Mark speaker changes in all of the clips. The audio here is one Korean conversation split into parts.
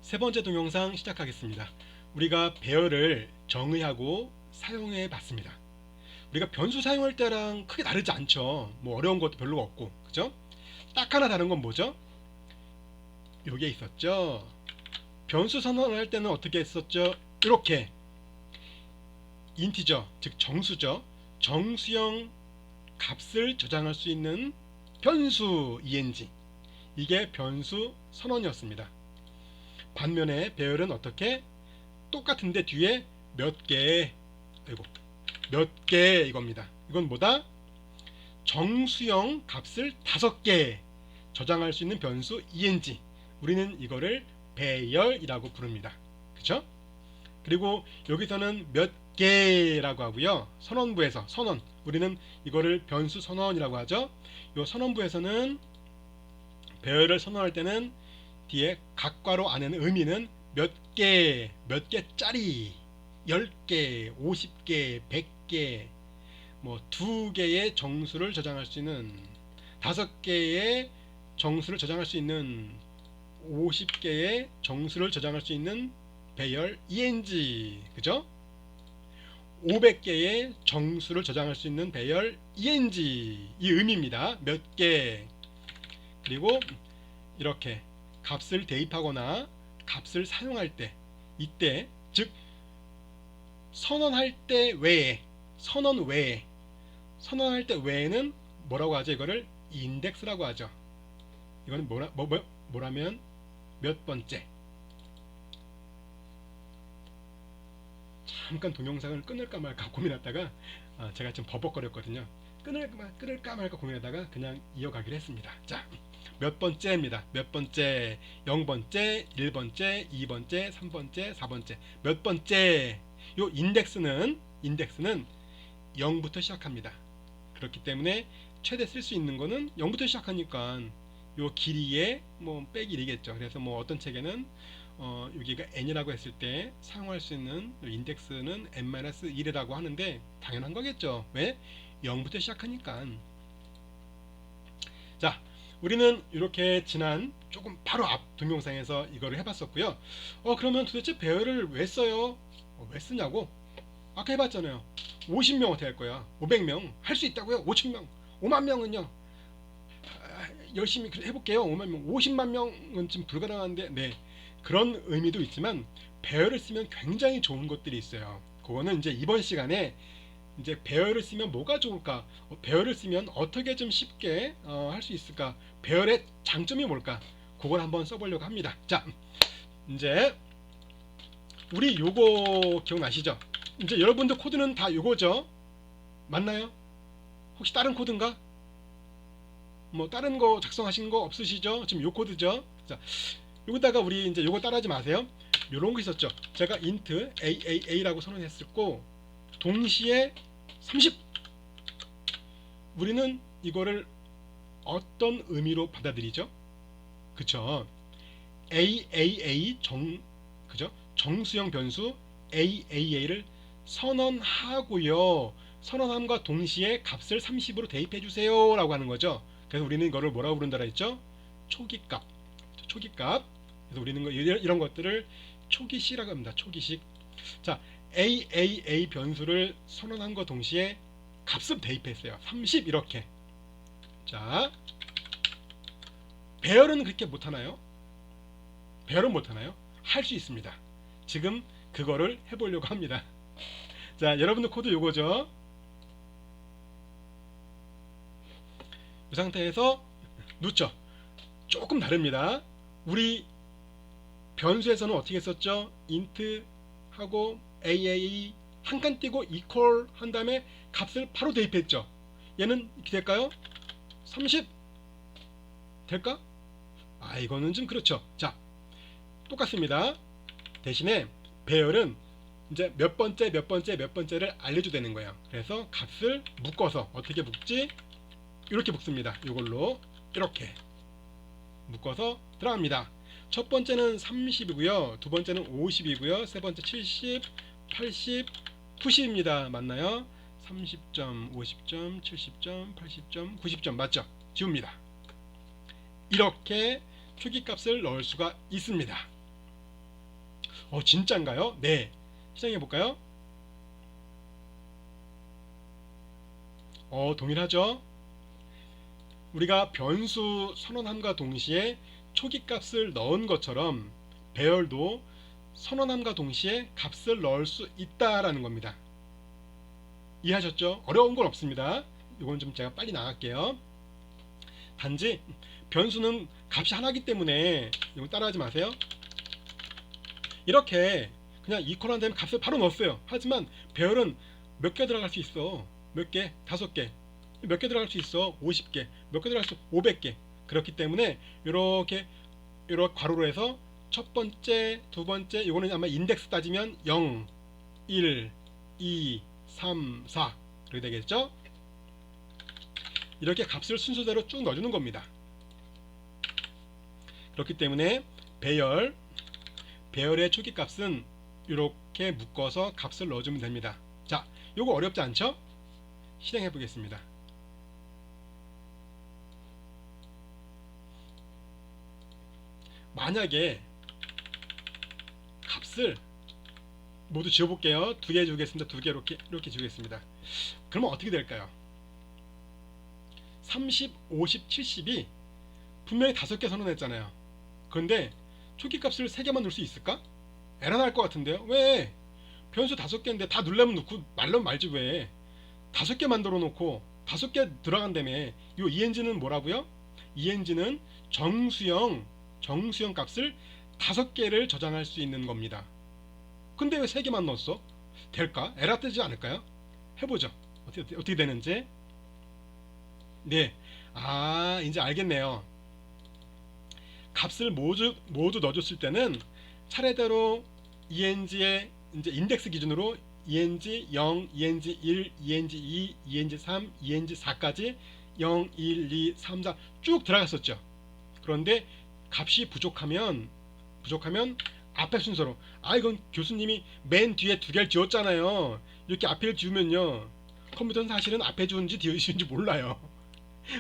Speaker 1: 세 번째 동영상 시작하겠습니다. 우리가 배열을 정의하고 사용해 봤습니다. 우리가 변수 사용할 때랑 크게 다르지 않죠. 뭐 어려운 것도 별로 없고, 그죠? 딱 하나 다른 건 뭐죠? 요게 있었죠. 변수 선언할 때는 어떻게 했었죠? 이렇게 인티저, 즉 정수죠. 정수형 값을 저장할 수 있는 변수 ENG, 이게 변수 선언이었습니다. 반면에 배열은 어떻게? 똑같은데 뒤에 몇 개, 아이고, 몇 개, 이겁니다. 이건 뭐다? 정수형 값을 5개 저장할 수 있는 변수 ENG, 우리는 이거를 배열이라고 부릅니다. 그쵸? 그리고 여기서는 몇 개라고 하고요. 선언부에서 선언, 우리는 이거를 변수 선언이라고 하죠. 요 선언부에서는 배열을 선언할 때는 뒤에 각괄호 안에는 의미는 몇 개, 몇 개짜리, 10개, 50개, 100개, 뭐 2개의 정수를 저장할 수 있는, 5개의 정수를 저장할 수 있는, 50개의 정수를 저장할 수 있는 배열 ENG, 그죠? 500개의 정수를 저장할 수 있는 배열 ENG, 이 의미입니다. 몇 개. 그리고 이렇게 값을 대입하거나 값을 사용할 때, 이때, 즉 선언할 때 외에, 선언 외에, 선언할 때 외에는 뭐라고 하죠? 이거를 인덱스라고 하죠. 이거는 뭐라면 몇 번째. 잠깐 동영상을 끊을까 말까 고민하다가 제가 좀 버벅거렸거든요. 끊을까 말까 고민하다가 그냥 이어가기로 했습니다. 자, 몇 번째입니다. 몇 번째, 0번째, 1번째, 2번째, 3번째, 4번째. 몇 번째. 요 인덱스는 0부터 시작합니다. 그렇기 때문에 최대 쓸 수 있는 거는 0부터 시작하니까 요 길이에 뭐 빼기 1이겠죠. 그래서 뭐 어떤 책에는 여기가 n이라고 했을 때 사용할 수 있는 인덱스는 n-1이라고 하는데 당연한 거겠죠. 왜? 0부터 시작하니까. 자, 우리는 이렇게 지난 조금 바로 앞 동영상에서 이거를 해봤었고요. 그러면 도대체 배열을 왜 써요? 왜 쓰냐고? 아까 해봤잖아요. 50명 어떻게 할 거야? 500명 할 수 있다고요? 5,000명, 5만 명은요? 열심히 해볼게요. 5만 명, 50만 명은 좀 불가능한데, 네, 그런 의미도 있지만 배열을 쓰면 굉장히 좋은 것들이 있어요. 그거는 이제 이번 시간에 이제 배열을 쓰면 뭐가 좋을까, 배열을 쓰면 어떻게 좀 쉽게 할 수 있을까, 배열의 장점이 뭘까, 그걸 한번 써보려고 합니다. 자, 이제 우리 요거 기억나시죠? 이제 여러분들 코드는 다 요거죠? 맞나요? 혹시 다른 코드인가? 뭐 다른 거 작성하신 거 없으시죠? 지금 요 코드죠? 자, 여기다가 우리 이제 요거 따라하지 마세요. 요런 거 있었죠. 제가 int AAA라고 선언했었고, 동시에 30. 우리는 이거를 어떤 의미로 받아들이죠? 그쵸? AAA 그죠? 정수형 변수 AAA를 선언하고요. 선언함과 동시에 값을 30으로 대입해 주세요 라고 하는 거죠. 그래서 우리는 이거를 뭐라고 부른다라 했죠? 초기값. 초기값. 그래서 우리는 이런 것들을 초기식이라고 합니다. 초기식. 자, AAA 변수를 선언함과 동시에 값을 대입했어요. 30 이렇게. 자, 배열은 그렇게 못하나요? 배열은 못하나요? 할 수 있습니다. 지금 그거를 해보려고 합니다. 자, 여러분들 코드 요거죠. 이 상태에서 놓죠. 조금 다릅니다. 우리 변수에서는 어떻게 했었죠? int 하고 AAE 한 칸 띄고 equal 한 다음에 값을 바로 대입했죠. 얘는 이렇게 될까요? 30 될까? 이거는 좀 그렇죠. 자, 똑같습니다. 대신에 배열은 이제 몇 번째 몇 번째 몇 번째를 알려줘야 되는 거예요. 그래서 값을 묶어서 어떻게 묶지? 이렇게 묶습니다. 이걸로 이렇게 묶어서 들어갑니다. 첫 번째는 30이고요. 두 번째는 50이고요. 세 번째 70, 80, 90입니다. 맞나요? 30점, 50점, 70점, 80점, 90점 맞죠? 지웁니다. 이렇게 초기값을 넣을 수가 있습니다. 진짠가요? 네. 실행해 볼까요? 동일하죠? 우리가 변수 선언함과 동시에 초기값을 넣은 것처럼 배열도 선언함과 동시에 값을 넣을 수 있다라는 겁니다. 이해하셨죠? 어려운 건 없습니다. 이건 좀 제가 빨리 나갈게요. 단지 변수는 값이 하나이기 때문에 이거 따라하지 마세요. 이렇게 그냥 이퀄한 다음에 값을 바로 넣었어요. 하지만 배열은 몇 개 들어갈 수 있어? 몇 개? 5개. 몇 개 들어갈 수 있어? 50개. 몇 개 들어갈 수 있어? 500개. 그렇기 때문에 이렇게 괄호로 해서 첫 번째, 두 번째, 이거는 아마 인덱스 따지면 0, 1, 2, 3, 4 그렇게 되겠죠? 이렇게 값을 순서대로 쭉 넣어주는 겁니다. 그렇기 때문에 배열의 초기 값은 이렇게 묶어서 값을 넣어주면 됩니다. 자, 요거 어렵지 않죠? 실행해 보겠습니다. 만약에 값을 모두 지워볼게요. 두 개 주겠습니다. 두 개 이렇게 주겠습니다. 그러면 어떻게 될까요? 30, 50, 70이 분명히 5개 선언했잖아요. 그런데 초기값을 3개만 넣을 수 있을까? 에러 날 것 같은데요. 왜? 변수 5개인데 다 누르면 넣고 말면 말지 왜? 5개 만들어 놓고 5개 들어간다며. 이 ENG는 뭐라고요? ENG는 정수형 값을 5개를 저장할 수 있는 겁니다. 근데 왜 3개만 넣었어? 될까? 에러 뜨지 않을까요? 해보죠. 어떻게 되는지. 네. 이제 알겠네요. 값을 모두 넣어줬을 때는 차례대로 ENG의 이제 인덱스 기준으로 ENG 0, ENG 1, ENG 2, ENG 3, ENG 4까지 0, 1, 2, 3, 4 쭉 들어갔었죠. 그런데 값이 부족하면 앞에 순서로 이건 교수님이 맨 뒤에 2개를 지웠잖아요. 이렇게 앞에 지우면요 컴퓨터는 사실은 앞에 지운지 뒤에 지운지 몰라요.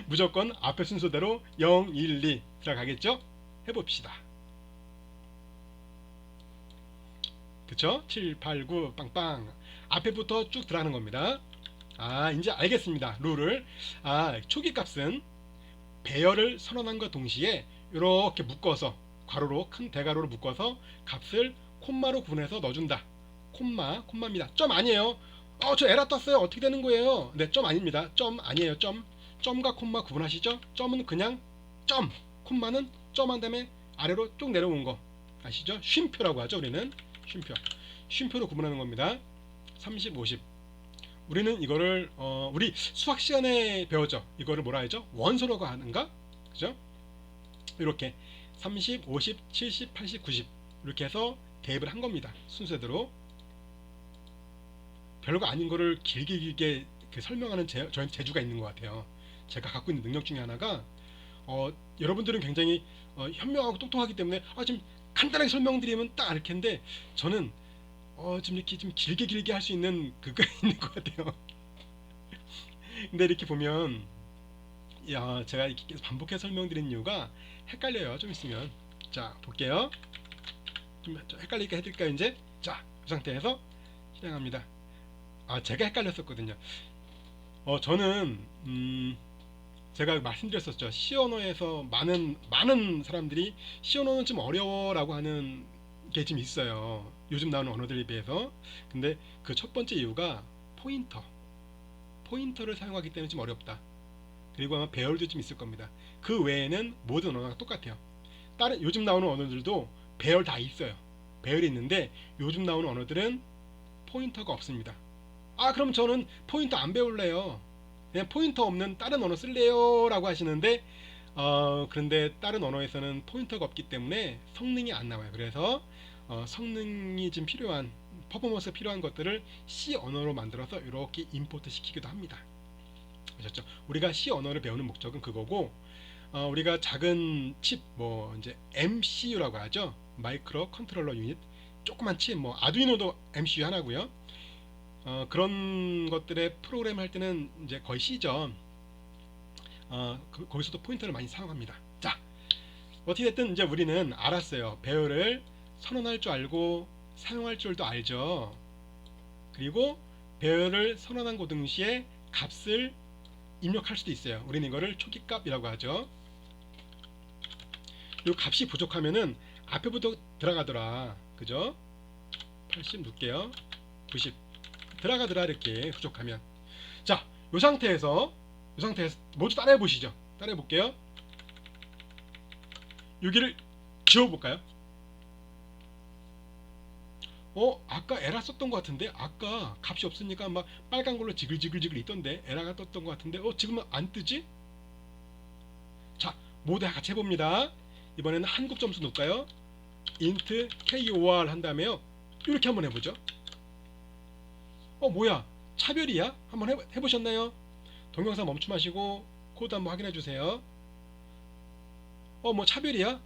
Speaker 1: 무조건 앞에 순서대로 0, 1, 2 들어가겠죠? 해봅시다. 그쵸? 7, 8, 9 빵빵 앞에부터 쭉 들어가는 겁니다. 이제 알겠습니다. 룰을. 초기 값은 배열을 선언함과 동시에 이렇게 묶어서 괄호로 큰 대괄호로 묶어서 값을 콤마로 구분해서 넣어준다. 콤마입니다. 점 아니에요. 저 에러 떴어요. 어떻게 되는 거예요? 네, 점 아닙니다. 점 아니에요. 점과 콤마 구분하시죠? 점은 그냥 점, 콤마는 점 한 다음에 아래로 쭉 내려온 거 아시죠? 쉼표라고 하죠. 우리는 쉼표로 구분하는 겁니다. 30, 50. 우리는 이거를 우리 수학 시간에 배웠죠. 이거를 뭐라 하죠? 원소라고 하는가? 그죠? 이렇게 30, 50, 70, 80, 90 이렇게 해서 대입을 한 겁니다. 순서대로. 별거 아닌 거를 길게 설명하는 저희 재주가 있는 것 같아요. 제가 갖고 있는 능력 중에 하나가 여러분들은 굉장히 현명하고 똑똑하기 때문에 좀 간단하게 설명드리면 딱 알 텐데 저는 좀 이렇게 좀 길게 할 수 있는 그거 있는 것 같아요. 근데 이렇게 보면 제가 이렇게 계속 반복해서 설명드리는 이유가 헷갈려요. 좀 있으면. 자, 볼게요. 좀 헷갈리게 해드릴까요? 이제 자, 이 상태에서 실행합니다. 제가 헷갈렸었거든요. 저는 제가 말씀드렸었죠. C 언어에서 많은 사람들이 C 언어는 좀 어려워라고 하는 게 좀 있어요. 요즘 나오는 언어들에 비해서. 근데 그 첫 번째 이유가 포인터를 사용하기 때문에 좀 어렵다. 그리고 아마 배열도 좀 있을 겁니다. 그 외에는 모든 언어가 똑같아요. 다른 요즘 나오는 언어들도 배열 다 있어요. 배열이 있는데 요즘 나오는 언어들은 포인터가 없습니다. 그럼 저는 포인터 안 배울래요. 그냥 포인터 없는 다른 언어 쓸래요 라고 하시는데 그런데 다른 언어에서는 포인터가 없기 때문에 성능이 안 나와요. 그래서 성능이 좀 필요한 퍼포먼스가 필요한 것들을 C 언어로 만들어서 이렇게 임포트 시키기도 합니다. 아셨죠? 우리가 C 언어를 배우는 목적은 그거고 우리가 작은 칩 이제 MCU라고 하죠. 마이크로 컨트롤러 유닛 조그만 칩 아두이노도 MCU 하나고요. 그런 것들의 프로그램 할 때는 이제 거의 C죠. 거기서도 포인터를 많이 사용합니다. 자, 어떻게 됐든 이제 우리는 알았어요. 배열을 선언할 줄 알고 사용할 줄도 알죠. 그리고 배열을 선언한 거 동시에 값을 입력할 수도 있어요. 우리는 이거를 초기값이라고 하죠. 이 값이 부족하면은 앞에부터 들어가더라. 그죠? 80 넣을게요. 90 들어가더라. 이렇게 부족하면. 자, 이 상태에서 모두 따라해 보시죠. 따라해 볼게요. 여기를 지워볼까요? 아까 에라 썼던 것 같은데, 아까 값이 없으니까 막 빨간 걸로 지글지글 있던데 에라가 떴던 것 같은데, 지금은 안 뜨지? 자, 모두 같이 해봅니다. 이번에는 한국 점수 넣을까요? int KOR 한 다음에요. 이렇게 한번 해보죠. 뭐야? 차별이야? 한번 해보셨나요? 동영상 멈춤하시고 코드 한번 확인해 주세요. 뭐 차별이야?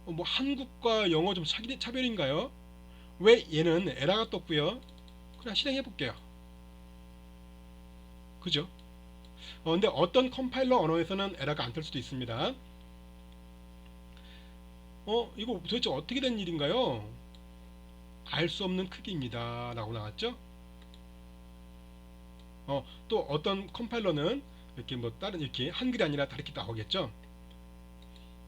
Speaker 1: 뭐 한국과 영어 좀 차별인가요? 왜 얘는 에러가 떴고요. 그냥 실행해 볼게요. 그죠? 근데 어떤 컴파일러 언어에서는 에러가 안 뜰 수도 있습니다. 이거 도대체 어떻게 된 일인가요? 알 수 없는 크기입니다 라고 나왔죠. 또 어떤 컴파일러는 이렇게 뭐 다른 이렇게 한글이 아니라 다르게 나오겠죠.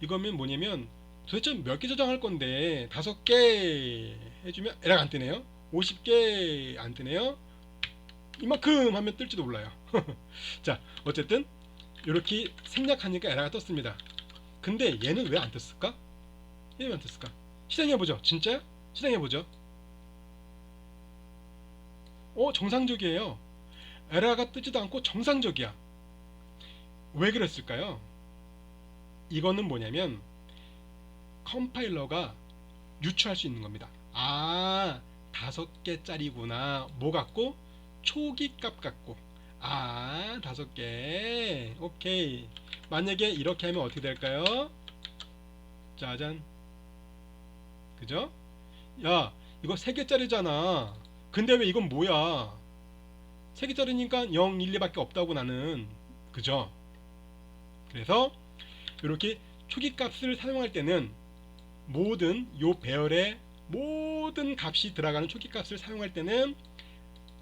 Speaker 1: 이거면 뭐냐면 도대체 몇 개 저장할 건데 5개 해주면 에러가 안 뜨네요. 50개 안 뜨네요. 이만큼 하면 뜰지도 몰라요. 자, 어쨌든 이렇게 생략하니까 에러가 떴습니다. 근데 얘는 왜 안 떴을까? 얘는 왜 안 떴을까? 실행해보죠. 진짜? 실행해보죠. 정상적이에요. 에러가 뜨지도 않고 정상적이야. 왜 그랬을까요? 이거는 뭐냐면 컴파일러가 유추할 수 있는 겁니다. 5개짜리구나. 뭐 같고? 초기 값 같고. 5개. 오케이. 만약에 이렇게 하면 어떻게 될까요? 짜잔. 그죠? 야, 이거 3개짜리잖아. 근데 왜 이건 뭐야? 3개짜리니까 0, 1, 2밖에 없다고 나는. 그죠? 그래서 이렇게 초기 값을 사용할 때는 모든 요 배열의 모든 값이 들어가는 초기 값을 사용할 때는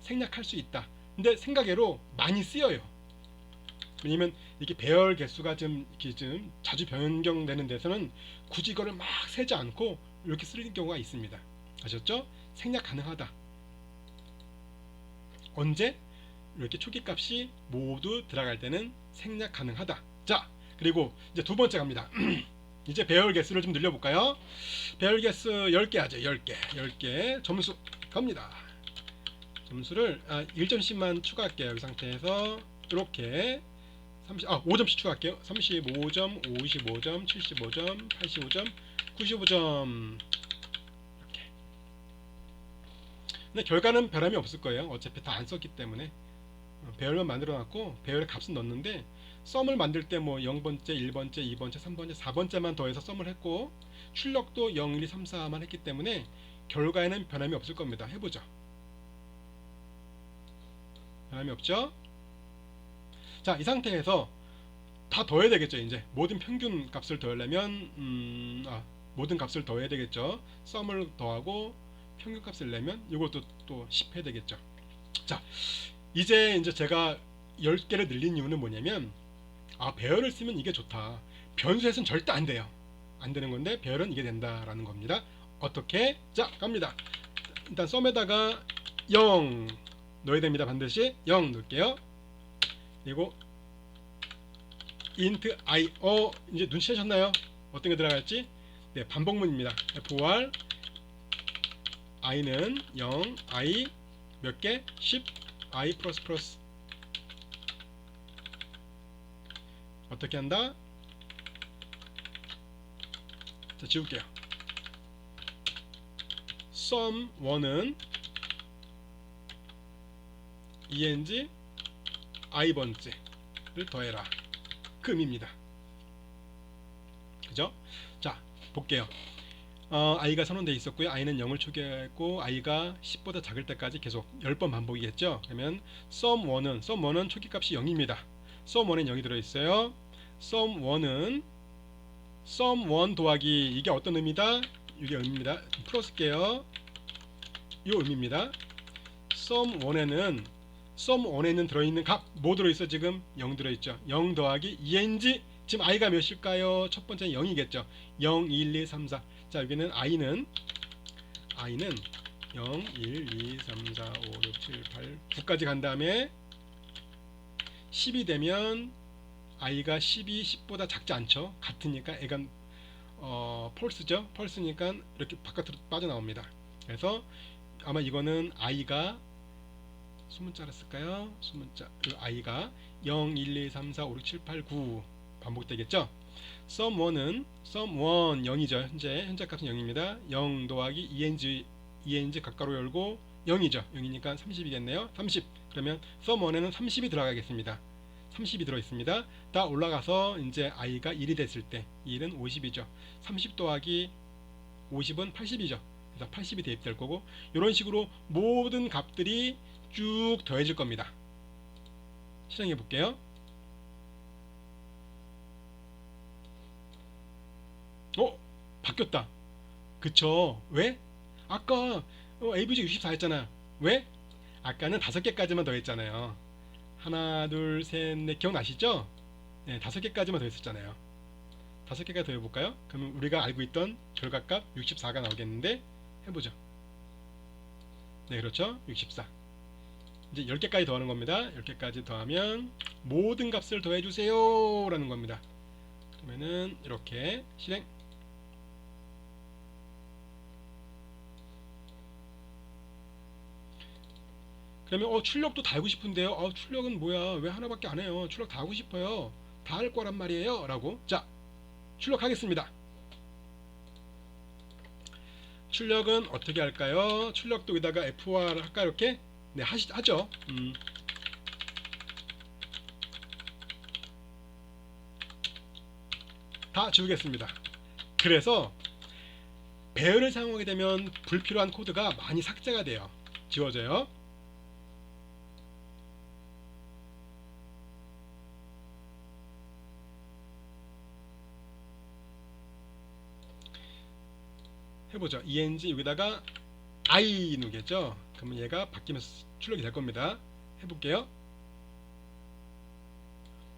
Speaker 1: 생략할 수 있다. 근데 생각외로 많이 쓰여요. 왜냐면 이렇게 배열 개수가 좀 자주 변경되는 데서는 굳이 이거를 막 세지 않고 이렇게 쓰는 경우가 있습니다. 아셨죠? 생략 가능하다. 언제? 이렇게 초기 값이 모두 들어갈 때는 생략 가능하다. 자, 그리고 이제 두 번째 갑니다. 이제 배열 개수를 좀 늘려볼까요? 배열 개수 10개 하죠. 10개 점수 갑니다. 점수를 1점씩만 추가할게요. 이 상태에서 이렇게 5점씩 추가할게요. 35점, 55점, 75점, 85점, 95점 이렇게. 근데 결과는 변함이 없을 거예요. 어차피 다 안 썼기 때문에 배열만 만들어놨고 배열의 값은 넣었는데 썸을 만들 때 뭐 0번째, 1번째, 2번째, 3번째, 4번째만 더해서 썸을 했고 출력도 0, 1, 2, 3, 4만 했기 때문에 결과에는 변함이 없을 겁니다. 해보죠. 변함이 없죠? 자, 이 상태에서 다 더해야 되겠죠. 이제 모든 평균 값을 더하려면 모든 값을 더해야 되겠죠. 썸을 더하고 평균 값을 내면 이것도 또 10 해야 되겠죠. 자, 이제 제가 10개를 늘린 이유는 뭐냐면 배열을 쓰면 이게 좋다. 변수에서는 절대 안 돼요. 안 되는 건데 배열은 이게 된다라는 겁니다. 어떻게? 자, 갑니다. 일단 썸에다가 0 넣어야 됩니다. 반드시 0 넣을게요. 그리고 int i 이제 눈치채셨나요? 어떤 게 들어갈지? 네, 반복문입니다. for i는 0, i 몇 개? 10, i 플러스 플러스. 어떻게 한다? 자, 지울게요. sum 1은 eng i번째를 더해라. 그 의미입니다. 그죠? 자, 볼게요. i가 선언되어 있었고요. i는 0을 초기화했고 i가 10보다 작을 때까지 계속 10번 반복이겠죠. 그러면 sum1은 초기값이 0입니다. sum1엔 0이 들어있어요. sum1은 sum1 더하기 이게 어떤 의미다? 이게 의미입니다. 풀어쓸게요. 이 의미입니다. sum1에는 들어있는 값 뭐 들어있어? 지금 0 들어있죠. 0 더하기 ENG, 지금 i가 몇일까요? 첫 번째는 0이겠죠. 0, 1, 2, 3, 4. 자, 여기는 i는 0, 1, 2, 3, 4, 5, 6, 7, 8, 9까지 간 다음에 10이 되면 i가 10이 10보다 작지 않죠. 같으니까 애가 펄스죠. 펄스니까 이렇게 바깥으로 빠져나옵니다. 그래서 아마 이거는 i가 수문자를 쓸까요? 수문자 i가 0, 1, 2, 3, 4, 5, 6, 7, 8, 9 반복되겠죠. sum1은 sum1 0이죠. 현재 값은 0입니다. 0 더하기 ENG 가까로 열고 0이죠. 0이니까 30이겠네요. 30. 그러면 sum1에는 30이 들어가겠습니다. 30이 들어있습니다. 다 올라가서 이제 i가 1이 됐을 때 1은 50이죠. 30 더하기 50은 80이죠. 그래서 80이 대입될 거고, 이런 식으로 모든 값들이 쭉 더해질 겁니다. 실행해 볼게요. 바뀌었다. 그쵸? 왜? 아까 AVG 64 했잖아. 왜? 아까는 5개까지만 더했잖아요. 하나, 둘, 셋, 넷, 기억나시죠? 네, 5개까지만 더했었잖아요. 5개까지 더해볼까요? 그러면 우리가 알고 있던 결과값 64가 나오겠는데, 해보죠. 네, 그렇죠. 64. 이제 10개까지 더하는 겁니다. 10개까지 더하면 모든 값을 더해주세요 라는 겁니다. 그러면은 이렇게 실행. 그러면 출력도 다 알고 싶은데요. 출력은 뭐야? 왜 하나밖에 안 해요? 출력 다 하고 싶어요. 다 할 거란 말이에요. 라고. 자, 출력하겠습니다. 출력은 어떻게 할까요? 출력도 여기다가 F1 할까요? 이렇게? 네, 하죠. 다 지우겠습니다. 그래서 배열을 사용하게 되면 불필요한 코드가 많이 삭제가 돼요. 지워져요. 해보죠. ENG 여기다가 I 누르겠죠. 그러면 얘가 바뀌면서 출력이 될 겁니다. 해볼게요.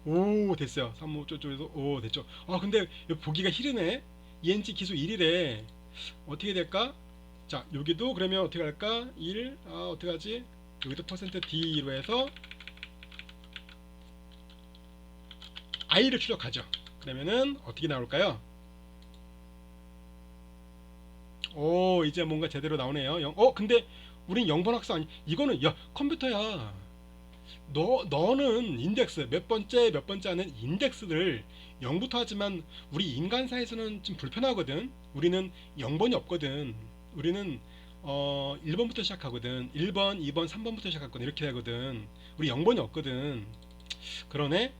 Speaker 1: 오, 됐어요. 3호 쪽에서 오, 됐죠. 근데 보기가 흐르네. ENG 기수 1이래. 어떻게 될까? 자, 여기도 그러면 어떻게 할까? 1, 어떻게 하지? 여기도 %D로 해서 I를 출력하죠. 그러면은 어떻게 나올까요? 오, 이제 뭔가 제대로 나오네요. 근데 우린 0번 학습 아니, 이거는, 야, 컴퓨터야. 너는 인덱스, 몇 번째 하는 인덱스를 0부터 하지만, 우리 인간사에서는 좀 불편하거든. 우리는 0번이 없거든. 우리는 1번부터 시작하거든. 1번, 2번, 3번부터 시작하거든. 이렇게 되거든. 우리 0번이 없거든. 그러네.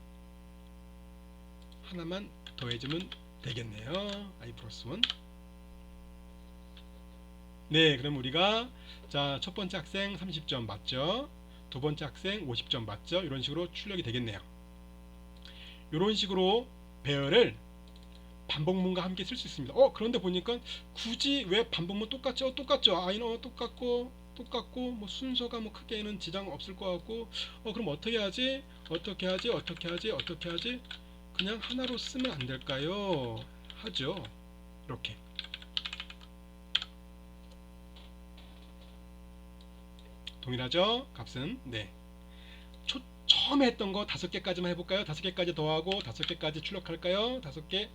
Speaker 1: 하나만 더해주면 되겠네요. i 플러스 1. 네, 그럼 우리가, 자, 첫 번째 학생 30점 맞죠? 두 번째 학생 50점 맞죠? 이런 식으로 출력이 되겠네요. 이런 식으로 배열을 반복문과 함께 쓸 수 있습니다. 그런데 보니까 굳이 왜 반복문 똑같죠? 똑같죠. 아이는 똑같고 뭐 순서가 뭐 크게는 지장 없을 것 같고, 그럼 어떻게 하지? 어떻게 하지? 그냥 하나로 쓰면 안 될까요? 하죠. 이렇게. 동일하죠? 값은. 네. 처음에 했던 거 5개까지만 해볼까요? 5개까지 더하고 5개까지 출력할까요? 5개.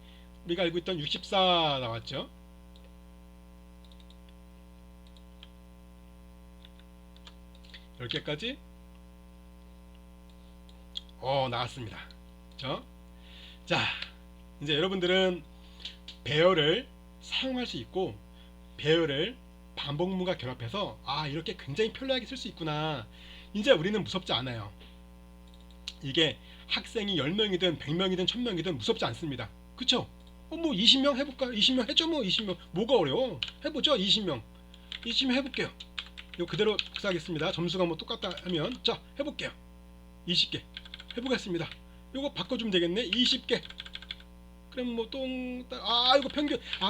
Speaker 1: 우리가 알고 있던 64 나왔죠? 열 개까지 나왔습니다. 그렇죠? 자, 이제 여러분들은 배열을 사용할 수 있고, 배열을 반복문과 결합해서 이렇게 굉장히 편리하게 쓸 수 있구나. 이제 우리는 무섭지 않아요. 이게 학생이 10명이든 100명이든 1000명이든 무섭지 않습니다. 그쵸? 뭐 20명 해볼까요? 20명 했죠. 뭐 20명 뭐가 어려워? 해보죠. 20명 해볼게요. 이거 그대로 복사하겠습니다. 점수가 뭐 똑같다 하면, 자, 해볼게요. 20개 해보겠습니다. 이거 바꿔주면 되겠네. 20개 그럼 이거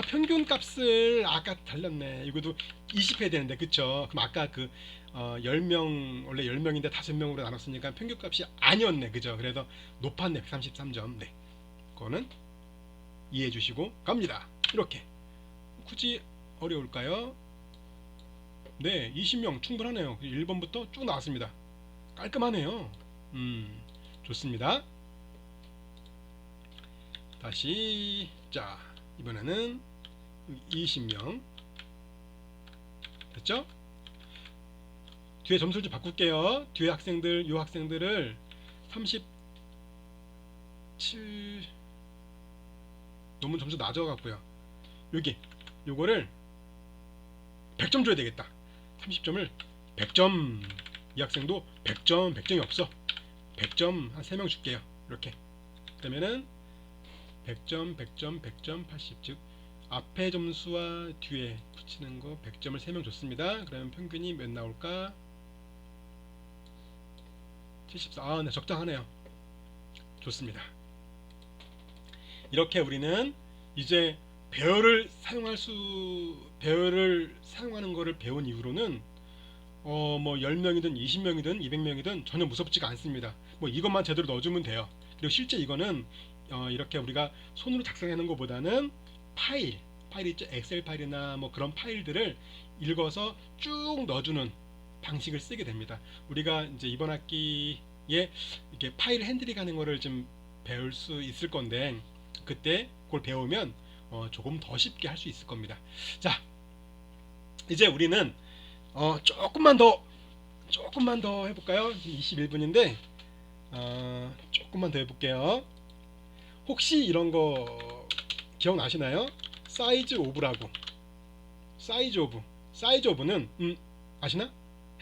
Speaker 1: 평균 값을 아까 달렸네. 이것도 20 해야 되는데, 그쵸? 그럼 아까 10명, 원래 10명인데 5명으로 나눴으니까 평균 값이 아니었네. 그죠? 그래서 높았네. 133점. 네. 그거는 이해해 주시고 갑니다. 이렇게. 굳이 어려울까요? 네, 20명 충분하네요. 1번부터 쭉 나왔습니다. 깔끔하네요. 좋습니다. 다시 자, 이번에는 20명 됐죠? 뒤에 점수를 좀 바꿀게요. 뒤에 학생들, 요 학생들을 37 너무 점수 낮아 갖고요. 요거를 100점 줘야 되겠다. 30점을 100점. 이 학생도 100점, 100점이 없어. 100점 한 3명 줄게요. 이렇게. 그러면은 100점, 100점, 100점, 80. 즉 앞에 점수와 뒤에 붙이는 거 100점을 3명 줬습니다. 그러면 평균이 몇 나올까? 74. 아, 네, 적당하네요. 좋습니다. 이렇게 우리는 이제 배열을 사용하는 거를 배운 이후로는 뭐 10명이든 20명이든 200명이든 전혀 무섭지가 않습니다. 뭐 이것만 제대로 넣어주면 돼요. 그리고 실제 이거는 이렇게 우리가 손으로 작성하는 것보다는 파일 있죠. 엑셀 파일이나 뭐 그런 파일들을 읽어서 쭉 넣어주는 방식을 쓰게 됩니다. 우리가 이제 이번 학기에 이렇게 파일 핸들링 하는 거를 좀 배울 수 있을 건데, 그때 그걸 배우면 조금 더 쉽게 할 수 있을 겁니다. 자, 이제 우리는 조금만 더 해볼까요? 21분인데 조금만 더 해볼게요. 혹시 이런 거 기억나시나요? 사이즈 오브라고. 사이즈 오브는 아시나?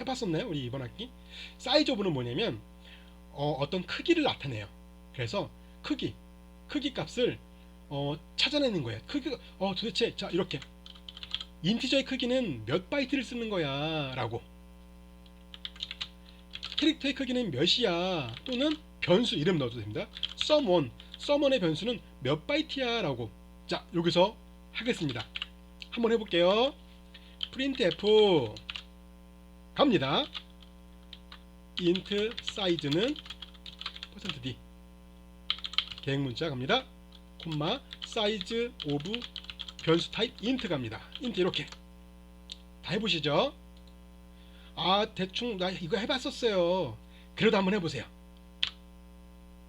Speaker 1: 해봤었나요? 우리 이번 학기? 사이즈 오브는 뭐냐면 어떤 크기를 나타내요. 그래서 크기 값을 찾아내는 거예요. 크기가 도대체 자, 이렇게 인티저의 크기는 몇 바이트를 쓰는 거야 라고, 캐릭터의 크기는 몇이야, 또는 변수 이름 넣어도 됩니다. sum1의 변수는 몇 바이트야 라고. 자, 여기서 하겠습니다. 한번 해볼게요. printf 갑니다. int 사이즈는 %d 계획문자 갑니다. 콤마 사이즈 오브 변수 타입 int 갑니다. int 이렇게 다 해보시죠. 대충 나 이거 해봤었어요. 그래도 한번 해보세요.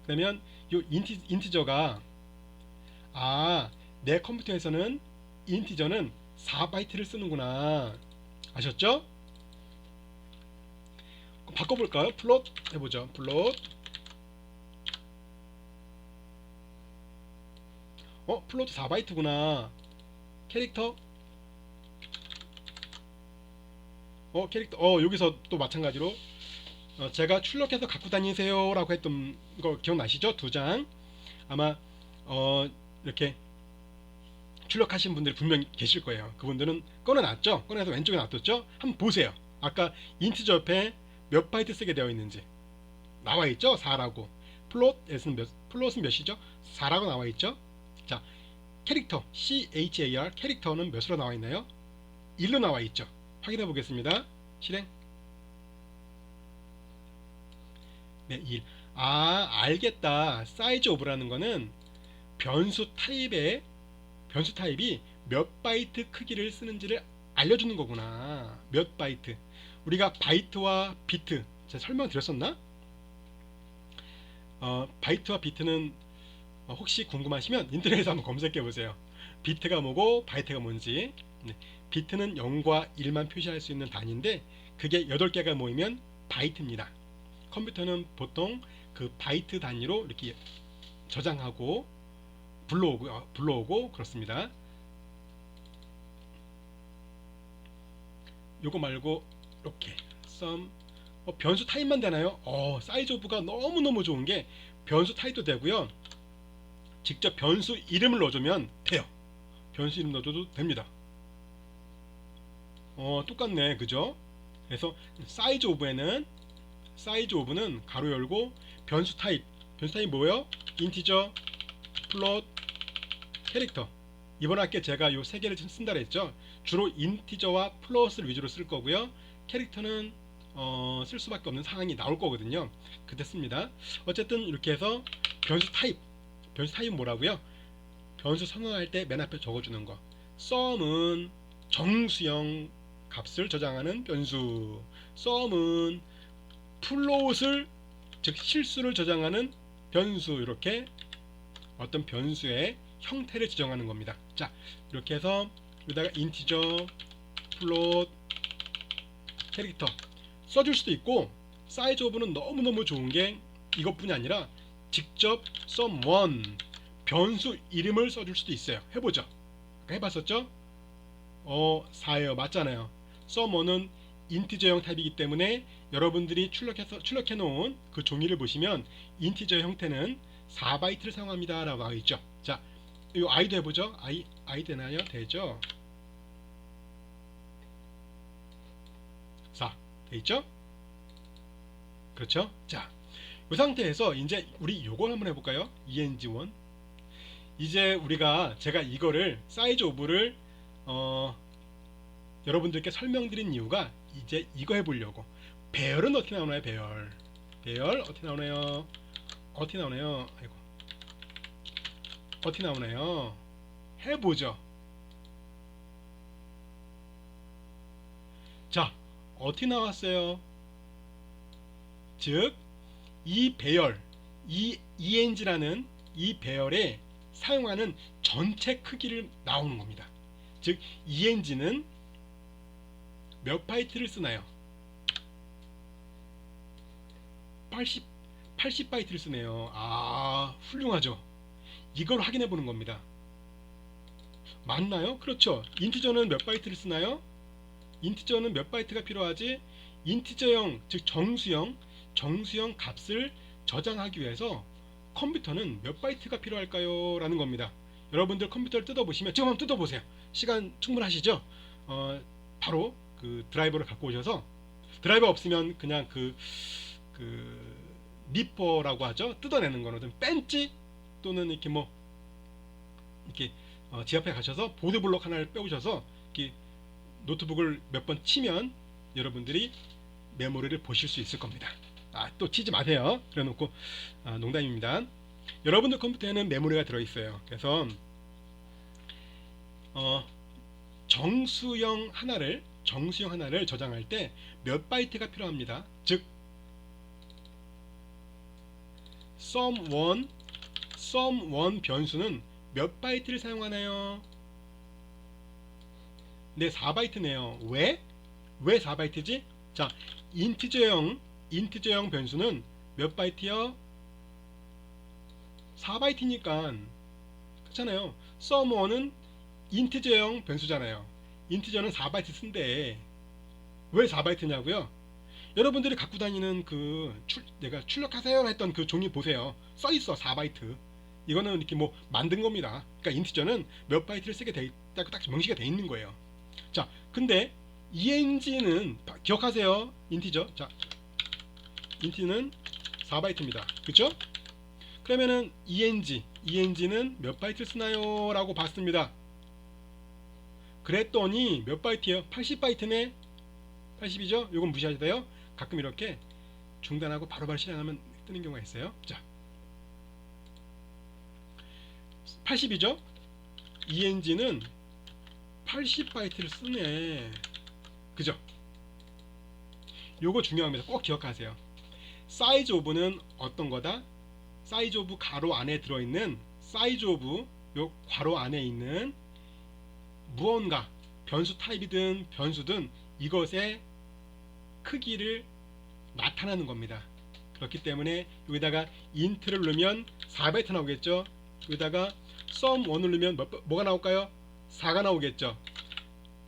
Speaker 1: 그러면 요 인티저가 내 컴퓨터에서는 인티저는 4바이트를 쓰는구나. 아셨죠? 바꿔볼까요? 플롯 해보죠. 플롯 플롯 4바이트구나. 캐릭터 여기서 또 마찬가지로 제가 출력해서 갖고 다니세요 라고 했던 거 기억나시죠? 2장. 아마 이렇게 출력하신 분들이 분명히 계실 거예요. 그분들은 꺼내놨죠? 꺼내서 왼쪽에 놔뒀죠? 한번 보세요. 아까 인티저 옆에 몇 바이트 쓰게 되어 있는지 나와있죠? 4라고. 플롯은 몇이죠? 4라고 나와있죠? 자, 캐릭터 CHAR 캐릭터는 몇으로 나와있나요? 1로 나와있죠? 확인해 보겠습니다. 실행. 네, 1. 알겠다. 사이즈 오브라는 거는 변수 타입이 몇 바이트 크기를 쓰는지를 알려주는 거구나. 몇 바이트. 우리가 바이트와 비트 제가 설명드렸었나? 바이트와 비트는 혹시 궁금하시면 인터넷에서 한번 검색해 보세요. 비트가 뭐고 바이트가 뭔지. 네. 비트는 0과 1만 표시할 수 있는 단위인데 그게 8개가 모이면 바이트입니다. 컴퓨터는 보통 그 바이트 단위로 이렇게 저장하고 불러오고 그렇습니다. 요거 말고 이렇게 sum 변수 타입만 되나요? 사이즈 오브가 너무너무 좋은 게 변수 타입도 되고요. 직접 변수 이름을 넣어주면 돼요. 변수 이름 넣어줘도 됩니다. 똑같네, 그죠? 그래서 사이즈 오브는 가로 열고 변수 타입 뭐예요? 인티저, 플롯, 캐릭터. 이번 학기에 제가 요 세 개를 쓴다 그랬죠. 주로 인티저와 플롯을 위주로 쓸 거고요. 캐릭터는 쓸 수밖에 없는 상황이 나올 거거든요. 그때 씁니다. 어쨌든 이렇게 해서 변수 타입. 변수 타입은 뭐라고요? 변수 선언할 때 맨 앞에 적어주는 거. sum은 정수형 값을 저장하는 변수. sum은 플롯을 즉 실수를 저장하는 변수. 이렇게 어떤 변수의 형태를 지정하는 겁니다. 자, 이렇게 해서 여기다가 인티저, 플롯, 캐릭터 써줄 수도 있고, 사이즈 오브는 너무너무 좋은 게 이것뿐이 아니라 직접 sum1 변수 이름을 써줄 수도 있어요. 해보죠. 아까 해봤었죠? 4예요. 맞잖아요. sum1은 인티저형 타입이기 때문에 여러분들이 출력해 놓은 그 종이를 보시면 인티저 형태는 4바이트를 사용합니다 라고 나와 있죠. 자, 이 i도 해보죠. i 되나요? 되죠. 4 되있죠? 그렇죠? 자, 이 상태에서 이제 우리 요걸 한번 해볼까요? ENG1. 이제 제가 이거를 사이즈 오브를 여러분들께 설명드린 이유가 이제 이거 해보려고. 배열은 어떻게 나오나요? 배열 어떻게 나오나요? 어떻게 나오나요? 아이고, 어떻게 나오나요? 해보죠. 자, 어떻게 나왔어요? 즉, 이 배열, 이 ENG라는 이 배열에 사용하는 전체 크기를 나오는 겁니다. 즉, ENG는 몇 바이트를 쓰나요? 80바이트를 쓰네요. 아, 훌륭하죠. 이걸 확인해 보는 겁니다. 맞나요? 그렇죠. 인티저는 몇 바이트를 쓰나요? 인티저는 몇 바이트가 필요하지? 인티저형, 즉 정수형 값을 저장하기 위해서 컴퓨터는 몇 바이트가 필요할까요? 라는 겁니다. 여러분들 컴퓨터를 뜯어보시면, 지금 한번 뜯어보세요. 시간 충분하시죠? 바로 그 드라이버를 갖고 오셔서, 드라이버 없으면 그냥 그 니퍼라고 하죠. 뜯어내는 거는 벤치 또는 이렇게 이렇게 집 앞에 가셔서 보드블록 하나를 빼오셔서 이렇게 노트북을 몇 번 치면 여러분들이 메모리를 보실 수 있을 겁니다. 또 치지 마세요. 그래놓고 농담입니다. 여러분들 컴퓨터에는 메모리가 들어있어요. 그래서 정수형 하나를 저장할 때 몇 바이트가 필요합니다. 즉 sum1 변수는 몇 바이트를 사용하나요? 네, 4바이트네요. 왜 4바이트지? 자, 인티저형 변수는 몇 바이트요? 4바이트니까 그렇잖아요. sum1은 인티저형 변수잖아요. 인티저는 4바이트 쓴대. 왜 4바이트냐고요? 여러분들이 갖고 다니는 내가 출력하세요 했던 그 종이 보세요. 써있어. 4바이트. 이거는 이렇게 만든 겁니다. 그러니까 인티저는 몇 바이트를 쓰게 돼 있다고 딱 명시가 돼 있는 거예요. 자, 근데 ENG는 기억하세요. 인티저. 자, 인티는 4바이트입니다. 그쵸? 그러면은 ENG는 몇 바이트를 쓰나요? 라고 봤습니다. 그랬더니 몇 바이트예요? 80바이트네. 80이죠? 요건 무시하셔도 돼요. 가끔 이렇게 중단하고 바로바로 실행하면 뜨는 경우가 있어요. 자, 80이죠? ENG는 80바이트를 쓰네. 그죠? 요거 중요합니다. 꼭 기억하세요. 사이즈 오브는 어떤 거다? 사이즈 오브 가로 안에 들어있는 사이즈 오브 요 괄호 안에 있는 무언가 변수 타입이든 변수든 이것의 크기를 나타나는 겁니다. 그렇기 때문에 여기다가 int를 넣으면 4바이트 나오겠죠. 여기다가 sum1을 넣으면 뭐가 나올까요? 4가 나오겠죠.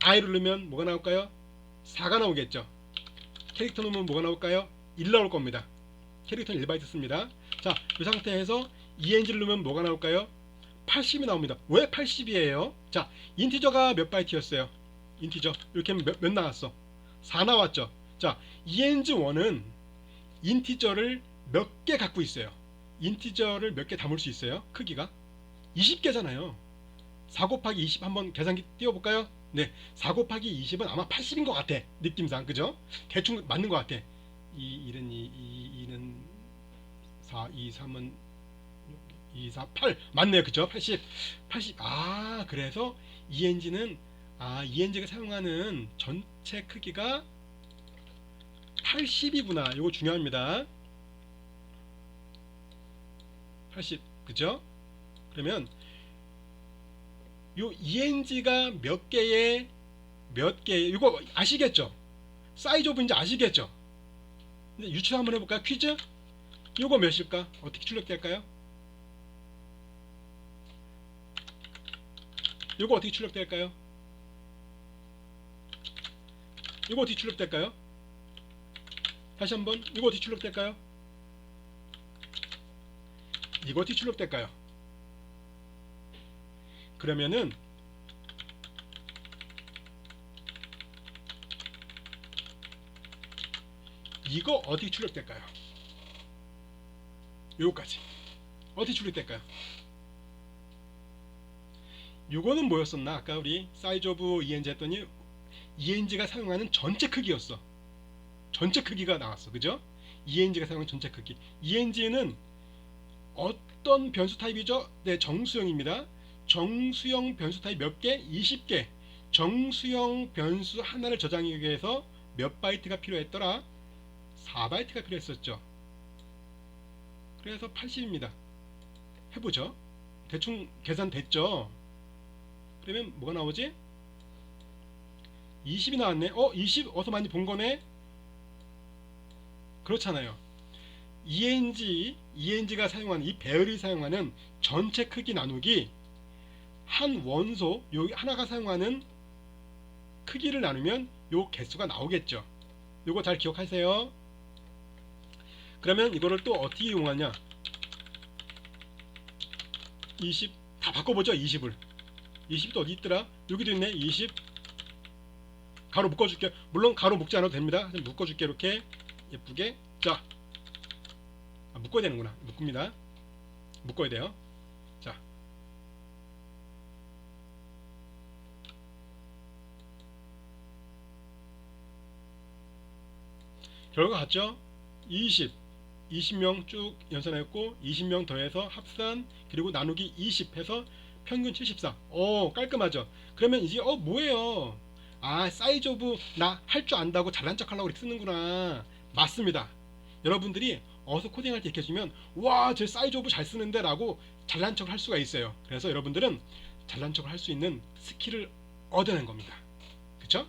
Speaker 1: i를 넣으면 뭐가 나올까요? 4가 나오겠죠. 캐릭터 넣으면 뭐가 나올까요? 1 나올 겁니다. 캐릭터는 1바이트 씁니다. 자, 이 상태에서 ENG를 넣으면 뭐가 나올까요? 80이 나옵니다. 왜 80이에요? 자, 인티저가 몇 바이트였어요? 인티저 이렇게 하면 몇 나왔어? 4 나왔죠. 자, ENG1은 인티저를 몇 개 갖고 있어요. 인티저를 몇 개 담을 수 있어요? 크기가 20개잖아요. 4 곱하기 20 한번 계산기 띄워볼까요? 네, 4 곱하기 20은 아마 80인 것 같아. 느낌상, 그죠? 대충 맞는 것 같아. 1은 2는 4, 2, 3은 2, 4, 8. 맞네요. 그죠? 80. 80. 아, 그래서 ENG는, ENG가 사용하는 전체 크기가 80이구나. 이거 중요합니다. 80. 그죠? 그러면 요 ENG가 몇 개의 이거 아시겠죠? 사이즈 오브인지 아시겠죠? 근데 유추 한번 해볼까요? 퀴즈? 요거 몇일까? 어떻게 출력될까요? 요거 어떻게 출력될까요? 요거 어떻게 출력될까요? 다시 한번 이거 어떻게 출력될까요? 이거 어떻게 출력될까요? 그러면은 이거 어떻게 출력될까요? 요거까지 어떻게 출력될까요? 요거는 뭐였었나? 아까 우리 사이즈 오브 ENG 했더니 ENG가 사용하는 전체 크기였어. 전체 크기가 나왔어. 그죠? ENG가 사용하는 전체 크기. ENG는 어떤 변수 타입이죠? 네, 정수형입니다. 정수형 변수 타입 몇 개? 20개. 정수형 변수 하나를 저장하기 위해서 몇 바이트가 필요했더라? 4바이트가 필요했었죠. 그래서 80입니다. 해보죠. 대충 계산됐죠? 그러면 뭐가 나오지? 20이 나왔네. 20 어서 많이 본 거네? 그렇잖아요. ENG가 사용하는, 이 배열이 사용하는 전체 크기 나누기 한 원소, 여기 하나가 사용하는 크기를 나누면 요 개수가 나오겠죠. 요거 잘 기억하세요. 그러면 이거를 또 어떻게 이용하냐? 20 다 바꿔보죠. 20을 20도 어디 있더라? 여기도 있네. 20 가로 묶어줄게. 물론 가로 묶지 않아도 됩니다. 묶어줄게. 이렇게 예쁘게. 자, 묶어야 되는구나. 묶습니다. 묶어야 돼요. 자, 결과 같죠? 20명 쭉 연산했고 20명 더해서 합산 그리고 나누기 20 해서 평균 74. 깔끔하죠? 그러면 이제 뭐예요? 사이즈 오브 나 할 줄 안다고 잘난 척 하려고 이렇게 쓰는구나. 맞습니다. 여러분들이 어서 코딩할 때 이렇게 해주면 와, 저 사이즈 오브 잘 쓰는데 라고 잘난 척을 할 수가 있어요. 그래서 여러분들은 잘난 척을 할 수 있는 스킬을 얻어낸 겁니다. 그쵸?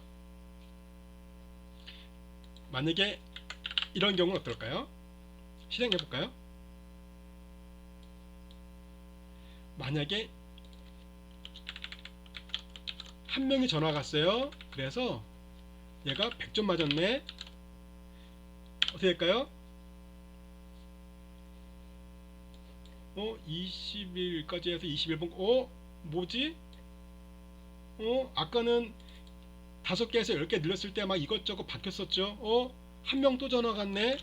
Speaker 1: 만약에 이런 경우는 어떨까요? 실행해볼까요? 만약에 한 명이 전화가 왔어요. 그래서 얘가 100점 맞았네. 어떻게 될까요? 20일까지 해서 21번. 뭐지? 아까는 5개에서 10개 늘렸을 때 막 이것저것 바뀌었었죠. 한 명 또 전화 갔네.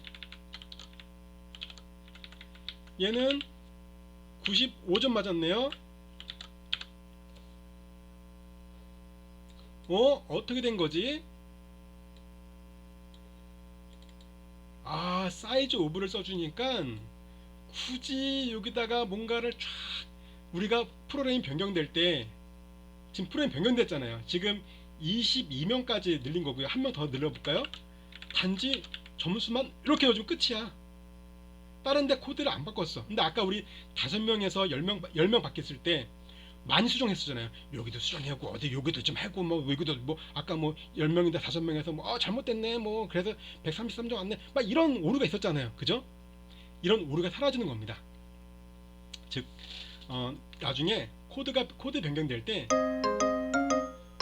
Speaker 1: 얘는 95점 맞았네요. 어떻게 된 거지? 사이즈 오브를 써주니까 굳이 여기다가 뭔가를 쫙 우리가 프로그램이 변경될 때 지금 프로그램 변경됐잖아요. 지금 22명까지 늘린 거고요. 한 명 더 늘려볼까요? 단지 점수만 이렇게 넣어주면 끝이야. 다른 데 코드를 안 바꿨어. 근데 아까 우리 5명에서 10명 바뀌었을 때 많이 수정했었잖아요. 여기도 수정하고 어디 여기도 좀 하고 뭐 여기도 뭐 아까 뭐 10명인데 5명에서 뭐 잘못됐네 뭐 그래서 133점 왔네 막 이런 오류가 있었잖아요. 그죠? 이런 오류가 사라지는 겁니다. 즉 나중에 코드 변경될 때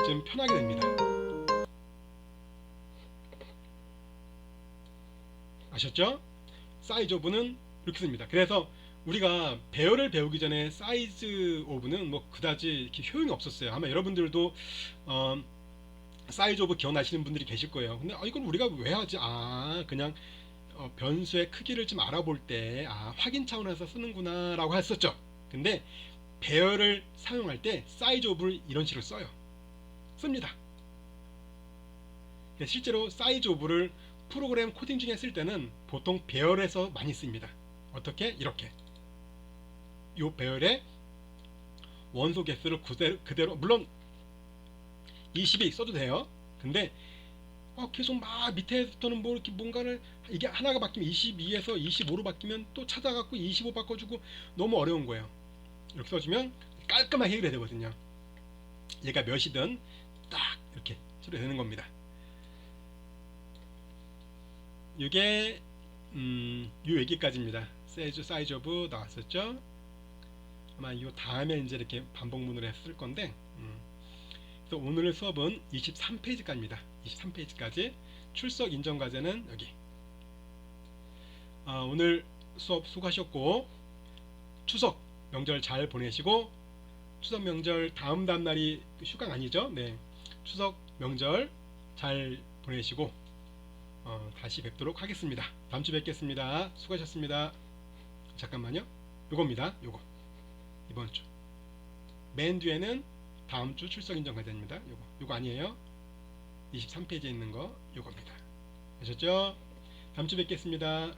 Speaker 1: 좀 편하게 됩니다. 아셨죠? 사이즈 오브는 이렇게 씁니다. 그래서 우리가 배열을 배우기 전에 사이즈 오브는 뭐 그다지 이렇게 효용이 없었어요. 아마 여러분들도 사이즈 오브 기억나시는 분들이 계실 거예요. 근데 이건 우리가 왜 하지? 그냥 변수의 크기를 좀 알아볼 때 확인 차원에서 쓰는구나 라고 했었죠. 근데 배열을 사용할 때 사이즈 오브를 이런 식으로 씁니다. 실제로 사이즈 오브를 프로그램 코딩 중에 쓸 때는 보통 배열에서 많이 씁니다. 어떻게? 이렇게 이 배열의 원소 개수를 그대로 물론 20이 써도 돼요. 근데 계속 막 밑에부터는 뭐 이렇게 뭔가를 이게 하나가 바뀌면 22에서 25로 바뀌면 또 찾아갖고 25 바꿔주고 너무 어려운 거예요. 이렇게 써주면 깔끔하게 해결이 되거든요. 얘가 몇이든 딱 이렇게 처리되는 겁니다. 이게 요 얘기까지입니다. 사이즈 오브 나왔었죠. 아마 이 다음에 이제 이렇게 반복문으로 했을 건데 그래서 오늘 수업은 23페이지까지입니다. 23페이지까지 출석 인정 과제는 여기. 오늘 수업 수고하셨고 추석 명절 잘 보내시고 추석 명절 다음 날이 휴가 아니죠? 네, 추석 명절 잘 보내시고 다시 뵙도록 하겠습니다. 다음 주 뵙겠습니다. 수고하셨습니다. 잠깐만요. 요겁니다. 이번 주 맨 뒤에는 다음 주 출석 인정 과제입니다. 요거 아니에요. 23페이지에 있는 거 요겁니다. 아셨죠? 다음 주 뵙겠습니다.